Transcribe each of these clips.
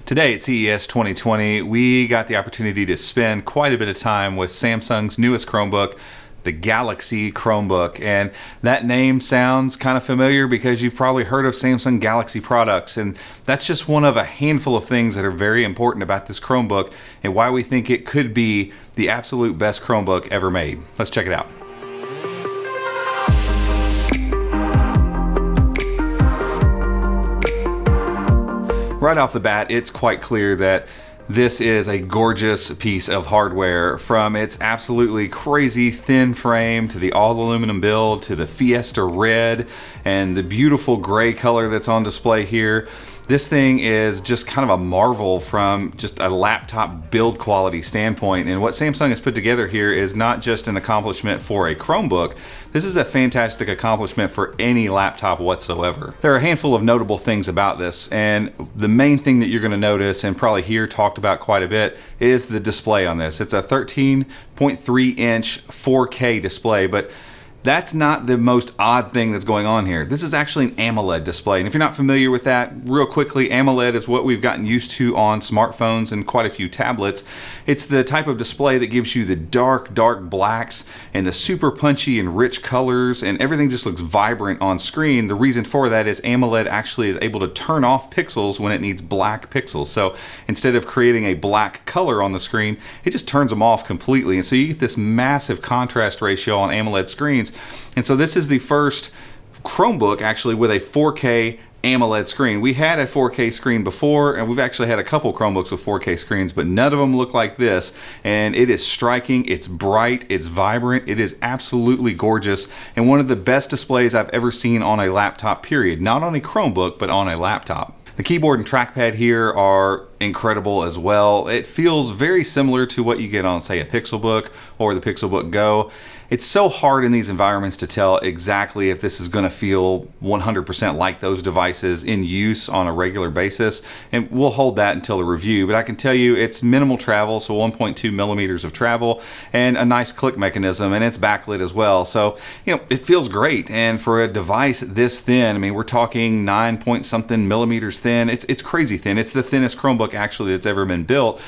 Today at CES 2020, we got the opportunity to spend quite a bit of time with Samsung's newest Chromebook, the Galaxy Chromebook. And that name sounds kind of familiar because you've probably heard of Samsung Galaxy products. And that's just one of a handful of things that are very important about this Chromebook and why we think it could be the absolute best Chromebook ever made. Let's check it out. Right off the bat, it's quite clear that this is a gorgeous piece of hardware, from its absolutely crazy thin frame to the all aluminum build to the Fiesta Red and the beautiful gray color that's on display here. This thing is just kind of a marvel from just a laptop build quality standpoint. And what Samsung has put together here is not just an accomplishment for a Chromebook. This is a fantastic accomplishment for any laptop whatsoever. There are a handful of notable things about this, and the main thing that you're going to notice and probably hear talked about quite a bit is the display on this. It's a 13.3 inch 4K display, but that's not the most odd thing that's going on here. This is actually an AMOLED display. And if you're not familiar with that, real quickly, AMOLED is what we've gotten used to on smartphones and quite a few tablets. It's the type of display that gives you the dark blacks and the super punchy and rich colors, and everything just looks vibrant on screen. The reason for that is AMOLED actually is able to turn off pixels when it needs black pixels. So instead of creating a black color on the screen, it just turns them off completely. And so you get this massive contrast ratio on AMOLED screens. And so this is the first Chromebook actually with a 4K AMOLED screen. We had a 4K screen before, and we've actually had a couple Chromebooks with 4K screens, but none of them look like this. And it is striking, it's bright, it's vibrant, it is absolutely gorgeous, and one of the best displays I've ever seen on a laptop, period. Not on a Chromebook, but on a laptop. The keyboard and trackpad here are incredible as well. It feels very similar to what you get on, say, a Pixelbook or the Pixelbook Go. It's so hard in these environments to tell exactly if this is going to feel 100% like those devices in use on a regular basis, and we'll hold that until the review. But I can tell you it's minimal travel, so 1.2 millimeters of travel, and a nice click mechanism, and it's backlit as well. So, it feels great. And for a device this thin, I mean, we're talking 9 point something millimeters thin. It's crazy thin. It's the thinnest Chromebook actually that's ever been built.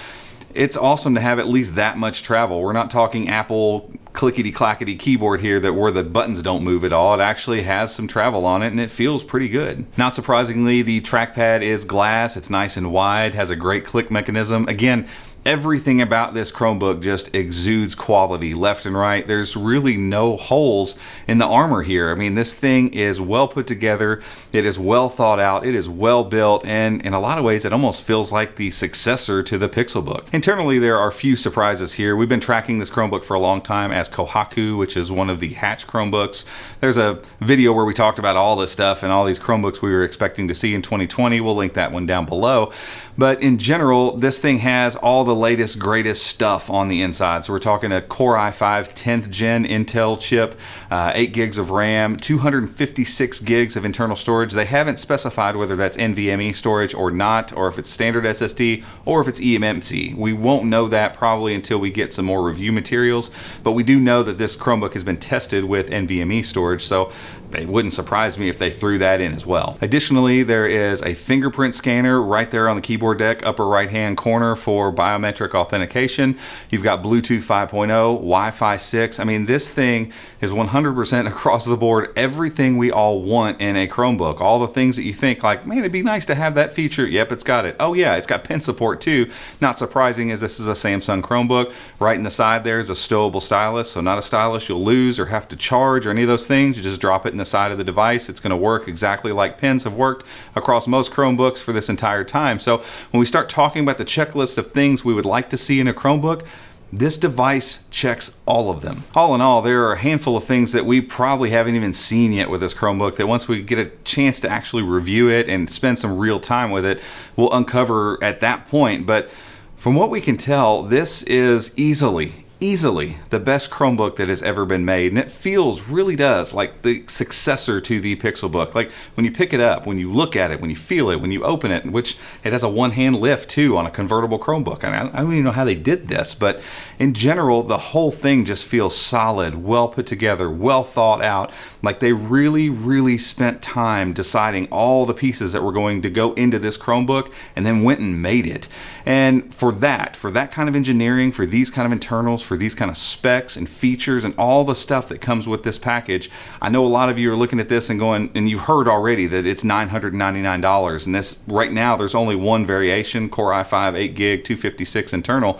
It's awesome to have at least that much travel. We're not talking Apple clickety-clackety keyboard here where the buttons don't move at all. It actually has some travel on it, and it feels pretty good. Not surprisingly, the trackpad is glass. It's nice and wide, has a great click mechanism. Again, everything about this Chromebook just exudes quality left and right. There's really no holes in the armor here. I mean, this thing is well put together. It is well thought out. It is well built. And in a lot of ways, it almost feels like the successor to the Pixelbook. Internally, there are a few surprises here. We've been tracking this Chromebook for a long time as Kohaku, which is one of the Hatch Chromebooks. There's a video where we talked about all this stuff and all these Chromebooks we were expecting to see in 2020. We'll link that one down below. But in general, this thing has all the latest, greatest stuff on the inside. So we're talking a Core i5 10th gen Intel chip, 8 gigs of RAM, 256 gigs of internal storage. They haven't specified whether that's NVMe storage or not, or if it's standard SSD, or if it's eMMC. We won't know that probably until we get some more review materials, but we do know that this Chromebook has been tested with NVMe storage, so it wouldn't surprise me if they threw that in as well. Additionally, there is a fingerprint scanner right there on the keyboard deck, upper right hand corner for biometric authentication. You've got Bluetooth 5.0, Wi-Fi 6. I mean, this thing is 100% across the board everything we all want in a Chromebook. All the things that you think like, man, it'd be nice to have that feature. Yep, it's got it. Oh yeah, it's got pen support too. Not surprising, as this is a Samsung Chromebook. Right in the side there is a stowable stylus, so not a stylus you'll lose or have to charge or any of those things. You just drop it in the side of the device. It's going to work exactly like pens have worked across most Chromebooks for this entire time. So when we start talking about the checklist of things we would like to see in a Chromebook, this device checks all of them. All in all, there are a handful of things that we probably haven't even seen yet with this Chromebook that once we get a chance to actually review it and spend some real time with it, we'll uncover at that point. But from what we can tell, this is easily easily the best Chromebook that has ever been made, and it really does like the successor to the Pixelbook. Like when you pick it up, when you look at it, when you feel it, when you open it, which it has a one-hand lift too on a convertible Chromebook. And I don't even know how they did this, but in general, the whole thing just feels solid, well put together, well thought out. Like they really spent time deciding all the pieces that were going to go into this Chromebook and then went and made it. And for that kind of engineering, for these kind of internals, for these kind of specs and features and all the stuff that comes with this package, I know a lot of you are looking at this and going, and you heard already that it's $999. And this right now, there's only one variation, Core i5 8 gig 256 internal.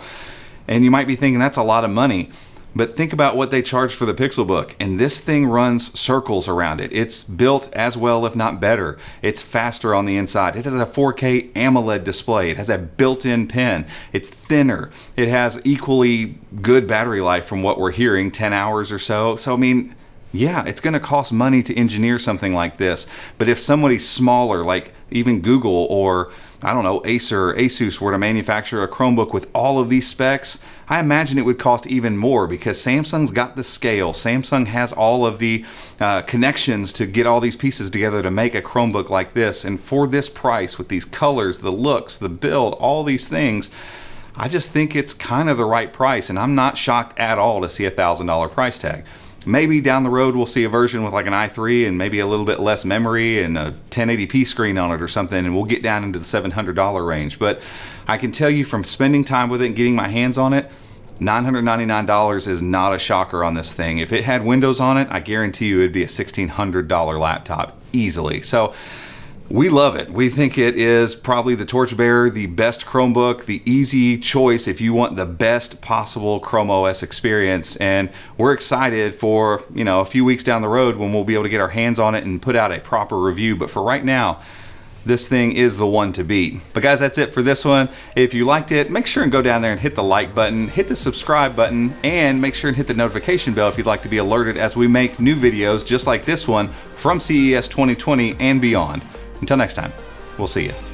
And you might be thinking that's a lot of money. But think about what they charged for the Pixelbook, and this thing runs circles around it. It's built as well, if not better. It's faster on the inside. It has a 4K AMOLED display. It has a built-in pen. It's thinner. It has equally good battery life from what we're hearing, 10 hours or so. So, I mean, yeah, it's going to cost money to engineer something like this. But if somebody smaller, like even Google or, I don't know, Acer or Asus were to manufacture a Chromebook with all of these specs, I imagine it would cost even more because Samsung's got the scale. Samsung has all of the connections to get all these pieces together to make a Chromebook like this. And for this price, with these colors, the looks, the build, all these things, I just think it's kind of the right price. And I'm not shocked at all to see a $1,000 price tag. Maybe down the road we'll see a version with like an i3 and maybe a little bit less memory and a 1080p screen on it or something, and we'll get down into the $700 range. But I can tell you from spending time with it and getting my hands on it, $999 is not a shocker on this thing. If it had Windows on it, I guarantee you it'd be a $1,600 laptop easily. So we love it. We think it is probably the torchbearer, the best Chromebook, the easy choice if you want the best possible Chrome OS experience. And we're excited for, you know, a few weeks down the road when we'll be able to get our hands on it and put out a proper review. But for right now, this thing is the one to beat. But guys, that's it for this one. If you liked it, make sure and go down there and hit the like button, hit the subscribe button, and make sure and hit the notification bell if you'd like to be alerted as we make new videos just like this one from CES 2020 and beyond. Until next time, we'll see you.